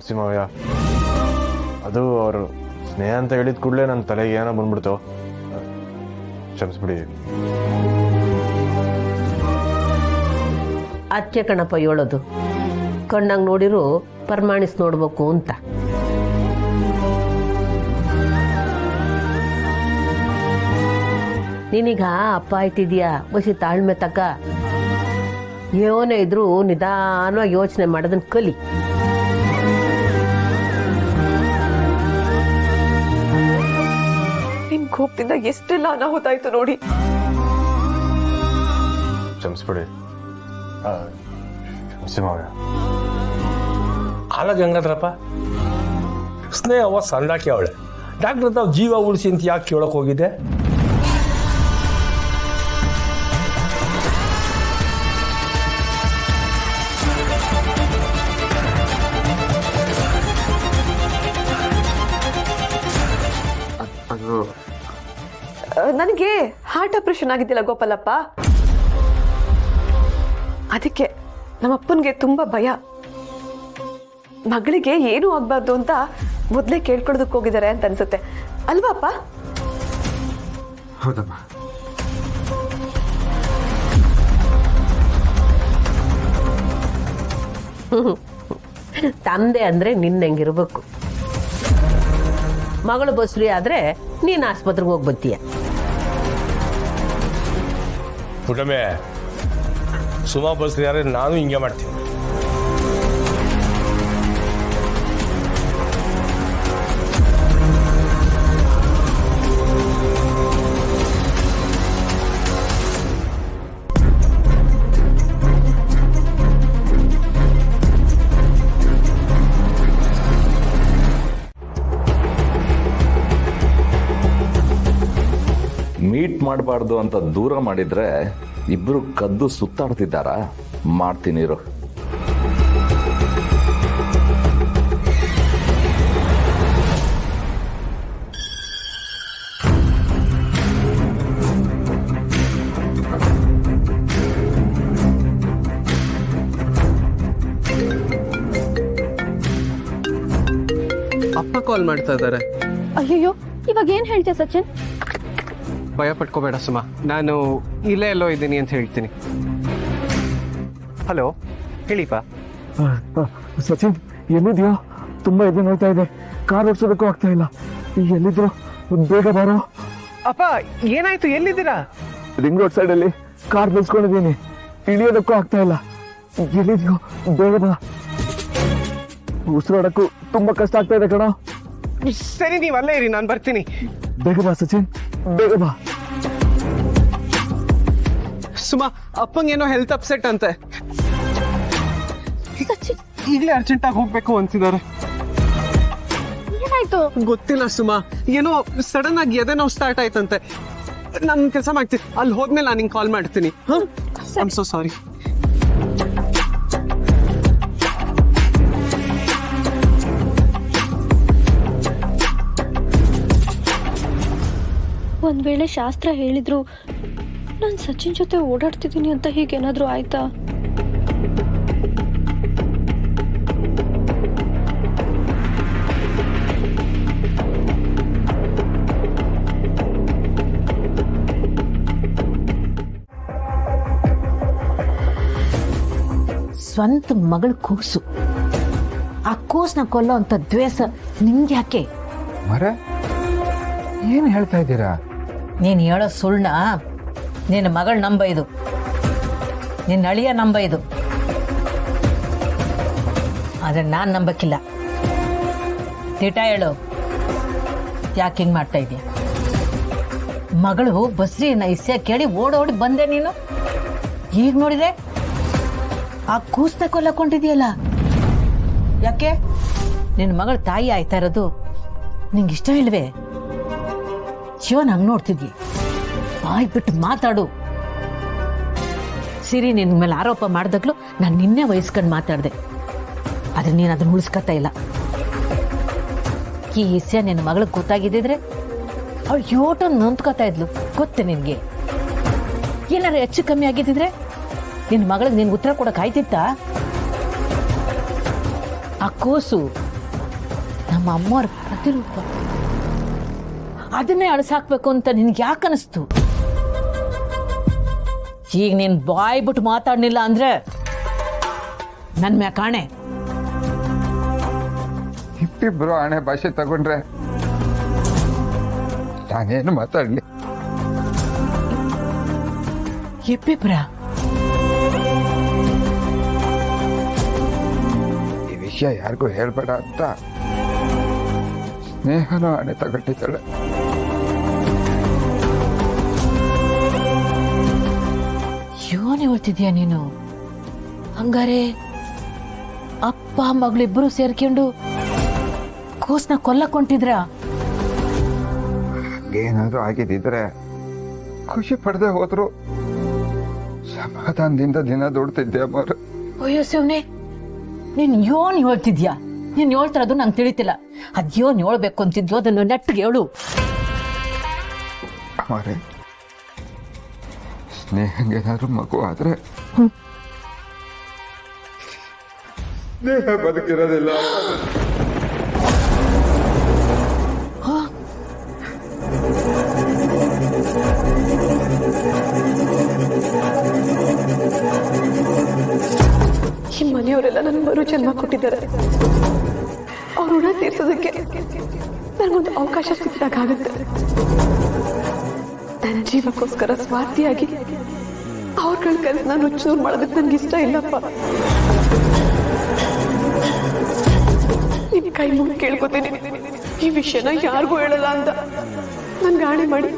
ಕ್ಷಮಿಸಿ ಮಾವಯ್ಯ. ಅದು ಅವರು ಸ್ನೇಹ ಅಂತ ಹೇಳಿದ ಕೂಡಲೇ ನನ್ನ ತಲೆಗೆ ಏನೋ ಬಂದ್ಬಿಡ್ತು. ಕ್ಷಮಿಸ್ಬಿಡಿ. ಅದಕ್ಕೆ ಕಣಪ್ಪ ಹೇಳೋದು, ಕಣ್ಣಾಗ ನೋಡಿರು ಪ್ರಮಾಣಿಸಿ ನೋಡ್ಬೇಕು ಅಂತ. ನೀನೀಗ ಅಪ್ಪ ಆಯ್ತಿದ್ಯಾ, ಬಸಿ ತಾಳ್ಮೆ ತಕ್ಕ. ಏನೇ ಇದ್ರು ನಿಧಾನವಾಗಿ ಯೋಚನೆ ಮಾಡೋದನ್ನ ಕಲಿ. ನಿಮ್ ಕೋಪದಿಂದ ಎಷ್ಟೆಲ್ಲ ಅನಾಹುತ ಆಯ್ತು ನೋಡಿ. ಕ್ಷಮಿಸ್ಬಿಡಿ. ಕ್ಷಮಿಸಿ ಮಾವಯ್ಯ. ಅಲ್ಲ ಗಂಗಾಧರಪ್ಪ, ಸ್ನೇಹ ಅವ ಸಂದಾಕಿ ಅವಳೆ. ಡಾಕ್ಟರ್ ತಾವು ಜೀವ ಉಳಿಸಿ ಅಂತ ಯಾಕೆ ಕೇಳಕ್ ಹೋಗಿದ್ದೆ? ನನಗೆ ಹಾರ್ಟ್ ಆಪರೇಷನ್ ಆಗಿದ್ದಿಲ್ಲ ಗೋಪಾಲಪ್ಪ, ಅದಕ್ಕೆ ನಮ್ಮಪ್ಪನಿಗೆ ತುಂಬಾ ಭಯ. ಮಗಳಿಗೆ ಏನೂ ಆಗ್ಬಾರ್ದು ಅಂತ ಮೊದಲೇ ಕೇಳ್ಕೊಳ್ಳೋದಕ್ಕೆ ಹೋಗಿದ್ದಾರೆ ಅಂತ ಅನ್ಸುತ್ತೆ ಅಲ್ವಾ ಅಪ್ಪ? ಹೌದಮ್ಮ. ತಂದೆ ಅಂದ್ರೆ ನಿನ್ನಂಗಿರ್ಬೇಕು. ಮಗಳು ಬಸ್ರಿ ಆದ್ರೆ ನೀನ್ ಆಸ್ಪತ್ರೆಗೆ ಹೋಗಿ ಬರ್ತೀಯ. ಪುಟಮೆ, ಸುಮಾ ಬಸ್ರಿಯಾರೆ ನಾನು ಹಿಂಗೆ ಮಾಡ್ತೀನಿ. ಮೀಟ್ ಮಾಡಬಾರ್ದು ಅಂತ ದೂರ ಮಾಡಿದ್ರೆ ಇಬ್ರು ಕದ್ದು ಸುತ್ತಾಡ್ತಿದ್ದಾರಾ? ಮಾಡ್ತೀನಿರು. ಅಪ್ಪ ಕಾಲ್ ಮಾಡ್ತಾ ಇದ್ದಾರೆ. ಅಯ್ಯೋ, ಇವಾಗ ಏನ್ ಹೇಳ್ತೀಯ ಸಚಿನ್? ಭಯ ಪಟ್ಕೋಬೇಡ ಸುಮಾ, ನಾನು ಇಲ್ಲೇ ಎಲ್ಲೋ ಇದ್ದೀನಿ ಅಂತ ಹೇಳ್ತೀನಿ. ಹಲೋ, ಹೇಳಿಪ್ಪ. ಸಚಿನ್ ಎಲ್ಲಿದ್ಯೋ? ತುಂಬಾ ಎದೆ ನೋಯ್ತಾ ಇದೆ, ಕಾರ್ ಓಡಿಸೋದಕ್ಕೂ ಆಗ್ತಾ ಇಲ್ಲ. ಎಲ್ಲಿದ್ರು ಬೇಗ ಬಾರೋ. ಅಪ್ಪ ಏನಾಯ್ತು, ಎಲ್ಲಿದ್ದೀರಾ? ರಿಂಗ್ ರೋಡ್ ಸೈಡ್ ಅಲ್ಲಿ ಕಾರ್ ನಿಲ್ಸ್ಕೊಂಡಿದ್ದೀನಿ, ಇಳಿಯೋದಕ್ಕೂ ಆಗ್ತಾ ಇಲ್ಲ. ಎಲ್ಲಿದ್ಯೋ ಬೇಗ ಬಾ. ಉಸಿರಾಡಕ್ಕೂ ತುಂಬಾ ಕಷ್ಟ ಆಗ್ತಾ ಇದೆ ಕಣ. ಸರಿ, ನೀವು ಅಲ್ಲೇ ಇರಿ, ನಾನು ಬರ್ತೀನಿ. ಬೇಗ ಬಾ ಸಚಿನ್, ಬೇಗ ಬಾ. ಸುಮಾ, ಅಪ್ಪಂಗೇನೋ ಹೆಲ್ತ್ ಅಪ್ಸೆಟ್ ಅಂತೆ. ಸಚಿನ್ ಈಗಲೇ ಅರ್ಜೆಂಟ್ ಆಗಿ ಹೋಗ್ಬೇಕು ಅಂತಿದ್ದಾರೆ. ಏನಾಯ್ತು? ಗೊತ್ತಿಲ್ಲ ಸುಮಾ, ಏನೋ ಸಡನ್ ಆಗಿ ಎದೆ ನೋವು ಸ್ಟಾರ್ಟ್ ಆಯ್ತಂತೆ. ನಾನು ಕೆಲಸ ಮಾಡ್ತೀನಿ, ಅಲ್ಲಿ ಹೋದ್ಮೇಲೆ ನಾನು ನಿಂಗೆ ಕಾಲ್ ಮಾಡ್ತೀನಿ. I am so sorry. ಒಂದ್ ವೇಳೆ ಶಾಸ್ತ್ರ ಹೇಳಿದ್ರು ನಾನು ಸಚಿನ್ ಜೊತೆ ಓಡಾಡ್ತಿದ್ದೀನಿ ಅಂತ ಹೀಗೇನಾದ್ರೂ ಆಯ್ತಾ? ಸ್ವಂತ ಮಗಳ ಕೂಸು, ಆ ಕೂಸ್ನ ಕೊಲ್ಲೋ ಅಂತ ದ್ವೇಷ ನಿಮ್ಗೆ ಯಾಕೆ? ಮರ ಏನು ಹೇಳ್ತಾ ಇದ್ದೀರಾ? ನೀನು ಹೇಳೋ ಸುಳ್ಳ. ನಿನ್ನ ಮಗಳ ನಂಬ ಇದು, ನಿನ್ನ ಅಳಿಯ ನಂಬ ಇದು, ಆದ್ರೆ ನಾನು ನಂಬಕ್ಕಿಲ್ಲ. ದಿಟ ಹೇಳು, ಯಾಕೆ ಹಿಂಗೆ ಮಾಡ್ತಾ ಇದೀಯ? ಮಗಳು ಬಸ್ರಿನ ಇಸ್ಯ ಕೇಳಿ ಓಡೋಡಿ ಬಂದೆ ನೀನು. ಈಗ ನೋಡಿದೆ ಆ ಕೂಸ್ನ ಕೊಲ್ಲಕೊಂಡಿದೆಯಲ್ಲ, ಯಾಕೆ? ನಿನ್ನ ಮಗಳ ತಾಯಿ ಆಯ್ತಾ ಇರೋದು ನಿಂಗೆ ಇಷ್ಟ ಇಲ್ವೇ? ಶಿವನ್ ಹಂಗ್ ನೋಡ್ತಿದ್ವಿ, ಬಾಯ್ ಬಿಟ್ಟು ಮಾತಾಡು. ಸಿರಿ ನಿನ್ ಮೇಲೆ ಆರೋಪ ಮಾಡ್ದಾಗ್ಲು ನಾನು ನಿನ್ನೆ ವಹಿಸ್ಕೊಂಡು ಮಾತಾಡ್ದೆ, ಆದ್ರೆ ನೀನು ಅದನ್ನ ಉಳಿಸ್ಕೊತಾ ಇಲ್ಲ. ಈ ವಿಷಯ ನಿನ್ನ ಮಗಳಿಗೆ ಗೊತ್ತಾಗಿದ್ದಿದ್ರೆ ಅವಳು ಯೋಟ ನೊಂದ್ಕೋತಾ ಇದ್ಲು, ಗೊತ್ತೆ ನಿನ್ಗೆ? ಏನಾರ ಹೆಚ್ಚು ಕಮ್ಮಿ ಆಗಿದ್ದಿದ್ರೆ ನಿನ್ನ ಮಗಳಿಗೆ ನಿನ್ ಉತ್ತರ ಕೊಡಕ್ ಆಯ್ತಿತ್ತ? ಆ ಕೂಸು ನಮ್ಮ ಅಮ್ಮವ್ರ ಪ್ರತಿರೂಪ. ಅದನ್ನೇ ಅಳಸಾಕ್ಬೇಕು ಅಂತ ನಿನ್ಗೆ ಯಾಕೆ ಅನಿಸ್ತು? ಈಗ ನೀನ್ ಬಾಯ್ ಬಿಟ್ಟು ಮಾತಾಡ್ಲಿಲ್ಲ ಅಂದ್ರೆ ನನ್ ಮ್ಯಾ ಕಾಣೆ. ಇಬ್ಬಿಬ್ರು ಹಣೆ ಭಾಷೆ ತಗೊಂಡ್ರೆ ನಾನೇನು ಮಾತಾಡ್ಲಿ? ಇಬ್ಬಿಬ್ರ ಈ ವಿಷಯ ಯಾರಿಗೂ ಹೇಳ್ಬೇಡ ಅಂತ ಸ್ನೇಹನೂ ಹಣೆ ತಗೊಂಡಿದ್ದಾಳೆ. ಯೋನ್ ಹೇಳ್ತಿದ್ಯಾ ನೀನು? ಹಂಗಾರೆ ಅಪ್ಪ ಮಗಳಿಬ್ರು ಸೇರ್ಕೊಂಡು ಕೋಸ್ನ ಕೊಲ್ಲಕೊಂಟಿದ್ರ? ಏನಾದ್ರೂ ಆಗಿದ್ದಿದ್ರೆ ಖುಷಿ ಪಡದೆ ಹೋದ್ರು ಸಮಾಧಾನದಿಂದ ದಿನ ದುಡ್ತಿದ್ದೆ ಅಮ್ಮವ್ರು. ಅಯ್ಯೋ ಶಿವನೇ, ನೀನ್ ಯೋನ್ ಹೇಳ್ತಿದ್ಯಾ? ನೀನ್ ಹೇಳ್ತಿರೋದು ನಂಗೆ ತಿಳಿತಿಲ್ಲ. ಅದ್ಯೋನ್ ಹೇಳ್ಬೇಕು ಅಂತಿದ್ಯೋ ಅದನ್ನು ನೆಟ್ಟಿಗೆ ಹೇಳು. ಅಮ್ಮವ್ರೆ, ಸ್ನೇಹಂಗೇನಾದ್ರೂ ಮಗು ಆದ್ರೆ ಸ್ನೇಹ ಬದುಕಿರೋದಿಲ್ಲ. ಈ ಮನೆಯವರೆಲ್ಲ ನನ್ನ ಮರು ಜನ್ಮ ಕೊಟ್ಟಿದ್ದಾರೆ. ಅವ್ರ ಋಣ ತೀರ್ಸೋದಕ್ಕೆ ನನಗೊಂದು ಅವಕಾಶ ಸಿಕ್ಕಾಗುತ್ತೆ. ನನ್ನ ಜೀವಕ್ಕೋಸ್ಕರ ಸ್ವಾರ್ಥಿಯಾಗಿ ಅವ್ರಗಳ ಕೆಲಸನ ನುಚ್ಚೂರು ಮಾಡೋದಕ್ಕೆ ನನ್ಗೆ ಇಷ್ಟ ಇಲ್ಲಪ್ಪ. ನಿಮ್ ಕೈ ಮುಗಿ ಕೇಳ್ಕೊತೀನಿ, ಈ ವಿಷಯನ ಯಾರಿಗೂ ಹೇಳಲ್ಲ ಅಂತ ನನ್ಗೆ ಆಣೆ ಮಾಡಿ.